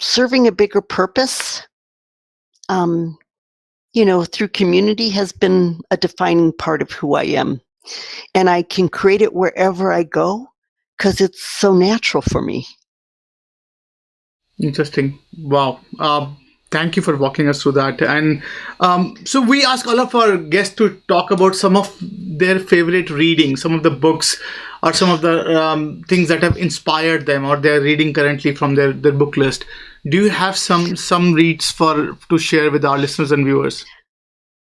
serving a bigger purpose, through community has been a defining part of who I am. And I can create it wherever I go because it's so natural for me. Interesting. Wow. Thank you for walking us through that. And so we ask all of our guests to talk about some of their favorite reading, some of the books or some of the things that have inspired them or they're reading currently from their book list. Do you have some reads to share with our listeners and viewers?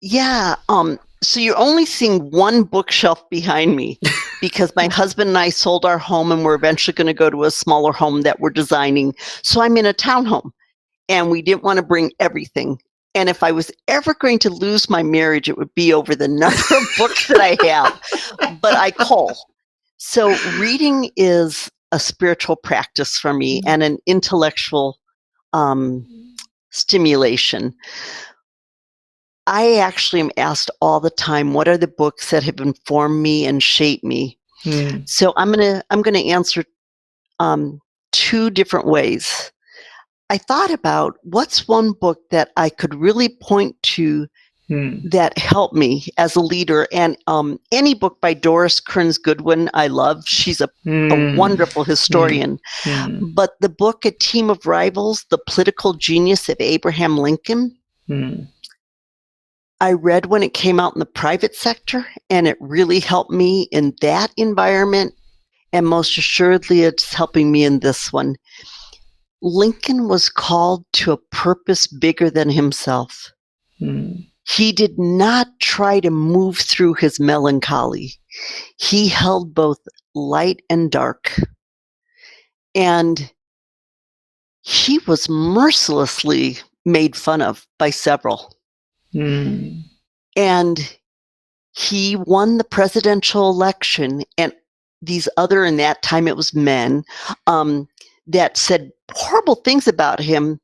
Yeah. So you're only seeing one bookshelf behind me because my husband and I sold our home and we're eventually going to go to a smaller home that we're designing. So I'm in a townhome and we didn't want to bring everything. And if I was ever going to lose my marriage, it would be over the number of books that I have. But I cull. So reading is a spiritual practice for me and an intellectual stimulation. I actually am asked all the time, what are the books that have informed me and shaped me? So I'm gonna answer two different ways. I thought about what's one book that I could really point to that helped me as a leader, and any book by Doris Kearns Goodwin I love. She's a wonderful historian. But the book A Team of Rivals, The Political Genius of Abraham Lincoln, I read when it came out in the private sector, and it really helped me in that environment, and most assuredly it's helping me in this one. Lincoln was called to a purpose bigger than himself. He did not try to move through his melancholy. He held both light and dark. And he was mercilessly made fun of by several. And he won the presidential election, and these other, in that time it was men, that said horrible things about him.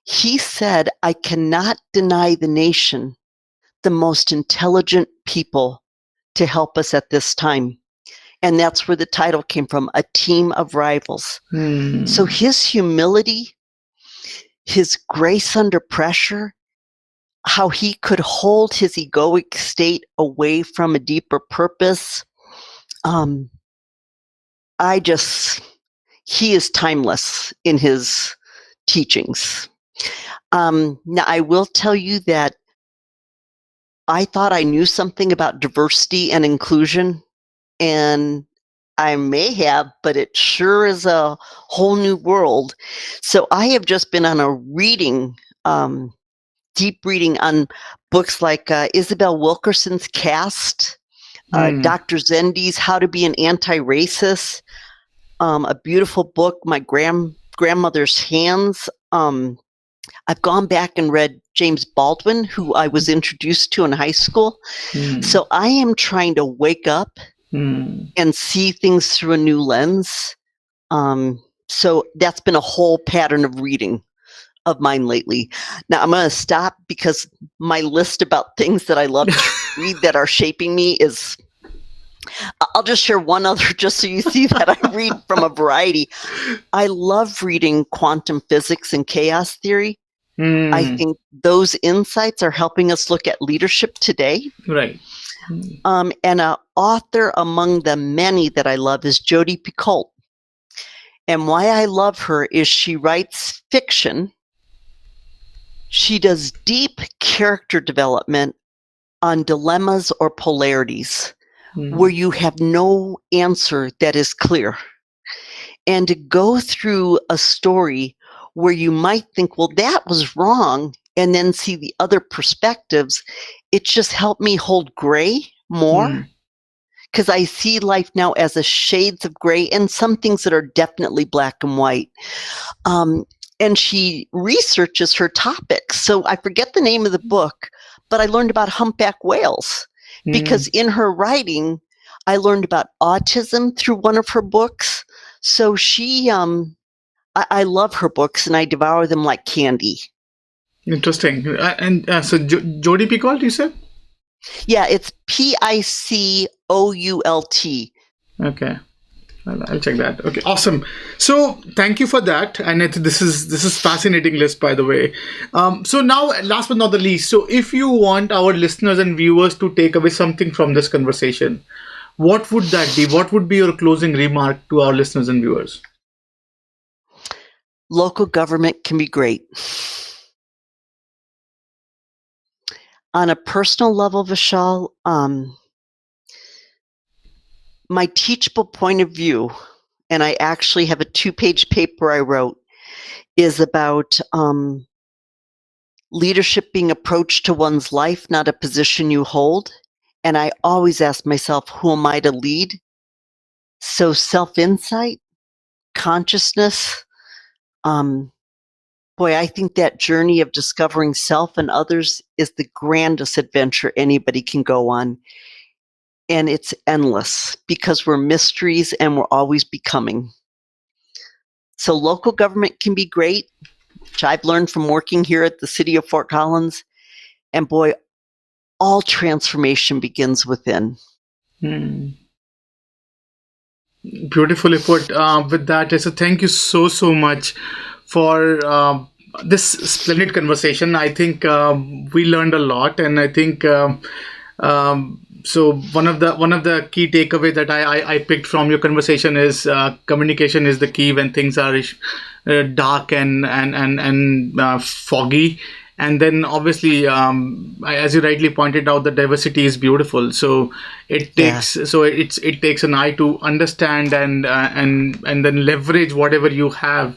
He said, I cannot deny the nation the most intelligent people to help us at this time. And that's where the title came from, A Team of Rivals. So his humility, his grace under pressure, how he could hold his egoic state away from a deeper purpose. He is timeless in his teachings. Now, I will tell you that I thought I knew something about diversity and inclusion, and I may have, but it sure is a whole new world. So I have just been on a reading, deep reading on books like Isabel Wilkerson's Caste, Dr. Zendi's How to Be an Anti-Racist, a beautiful book, My Grandmother's Hands. I've gone back and read James Baldwin, who I was introduced to in high school. So I am trying to wake up and see things through a new lens. So that's been a whole pattern of reading of mine lately. Now I'm going to stop because my list about things that I love to read that are shaping me is... I'll just share one other just so you see that I read from a variety. I love reading quantum physics and chaos theory. I think those insights are helping us look at leadership today. Right. And an author among the many that I love is Jody Picoult. And why I love her is she writes fiction. She does deep character development on dilemmas or polarities where you have no answer that is clear. And to go through a story where you might think, well, that was wrong, and then see the other perspectives, it just helped me hold gray more, because I see life now as a shades of gray and some things that are definitely black and white. And she researches her topics. So I forget the name of the book, but I learned about humpback whales because in her writing, I learned about autism through one of her books. So she, I love her books and I devour them like candy. Interesting. And so Jody Picoult, you said? Yeah, it's Picoult. Okay. I'll check that. Okay, awesome. So thank you for that. And this is fascinating list, by the way. So now, last but not the least, so if you want our listeners and viewers to take away something from this conversation, what would that be? What would be your closing remark to our listeners and viewers? Local government can be great. On a personal level, Vishal, my teachable point of view, and I actually have a 2-page paper I wrote, is about leadership being approached to one's life, not a position you hold. And I always ask myself, who am I to lead? So self-insight, consciousness, boy, I think that journey of discovering self and others is the grandest adventure anybody can go on. And it's endless because we're mysteries and we're always becoming. So local government can be great, which I've learned from working here at the city of Fort Collins. And boy, all transformation begins within. Beautifully put. With that, so thank you so much for this splendid conversation. I think we learned a lot, and I think so. One of the key takeaway that I picked from your conversation is communication is the key when things are dark and foggy. And then obviously, as you rightly pointed out, the diversity is beautiful. So it takes it takes an eye to understand and then leverage whatever you have,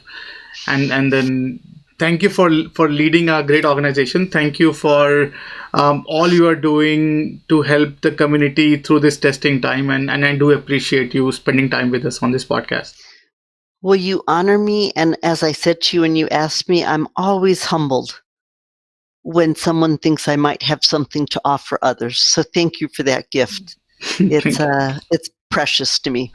and then thank you for leading a great organization. Thank you for all you are doing to help the community through this testing time, and I do appreciate you spending time with us on this podcast. Well, you honor me, and as I said to you when you asked me, I'm always humbled when someone thinks I might have something to offer others. So thank you for that gift. It's precious to me.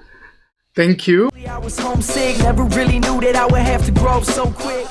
Thank you. I was homesick, never really knew that I would have to grow up so quick.